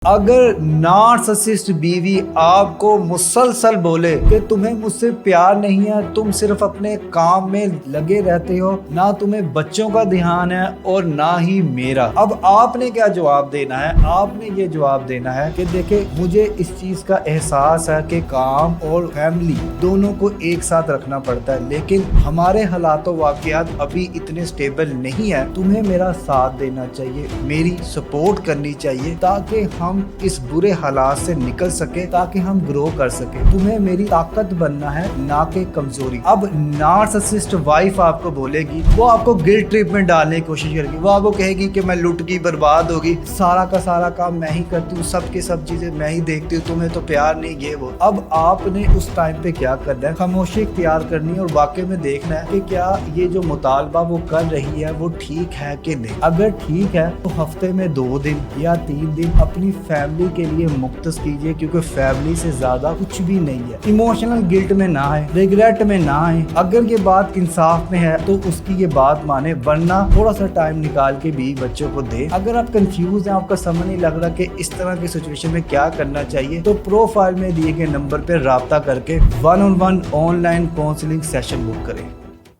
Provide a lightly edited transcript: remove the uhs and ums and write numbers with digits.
اگر نارسسسٹ بیوی آپ کو مسلسل بولے کہ تمہیں مجھ سے پیار نہیں ہے، تم صرف اپنے کام میں لگے رہتے ہو، نہ تمہیں بچوں کا دھیان ہے اور نہ ہی میرا، اب آپ نے کیا جواب دینا ہے؟ آپ نے یہ جواب دینا ہے کہ دیکھیں مجھے اس چیز کا احساس ہے کہ کام اور فیملی دونوں کو ایک ساتھ رکھنا پڑتا ہے، لیکن ہمارے حالات و واقعات ابھی اتنے سٹیبل نہیں ہے، تمہیں میرا ساتھ دینا چاہیے، میری سپورٹ کرنی چاہیے تاکہ ہم اس برے حالات سے نکل سکے، تاکہ ہم گرو کر سکے، تمہیں میری طاقت بننا ہے نہ کہ کمزوری۔ اب نارسسسٹ وائف آپ کو بولے گی، وہ آپ کو گلٹ ٹرپ میں ڈالنے کی کوشش کرے گی، وہ آپ کو کہے گی کہ میں لٹ گئی، برباد ہوگی، سارا کا سارا کام میں ہی کرتی ہوں، سب کی سب چیزیں میں ہی دیکھتی ہوں، تمہیں تو پیار نہیں، یہ وہ۔ اب آپ نے اس ٹائم پہ کیا کرنا ہے؟ خاموشی اختیار کرنی ہے اور واقعے میں دیکھنا ہے کہ کیا یہ جو مطالبہ وہ کر رہی ہے وہ ٹھیک ہے کہ نہیں۔ اگر ٹھیک ہے تو ہفتے میں 2 دن یا 3 دن اپنی فیملی کے لیے مختص کیجئے، کیونکہ فیملی سے زیادہ کچھ بھی نہیں ہے۔ ایموشنل گلٹ میں نہ آئے، ریگریٹ میں نہ آئے، اگر یہ بات انصاف میں ہے تو اس کی یہ بات مانے، ورنہ تھوڑا سا ٹائم نکال کے بھی بچوں کو دے۔ اگر آپ کنفیوز ہیں، آپ کا سمجھ نہیں لگ رہا کہ اس طرح کی سچویشن میں کیا کرنا چاہیے، تو پروفائل میں دیے گئے نمبر پہ رابطہ کر کے 1-on-1 online counselling session book کریں۔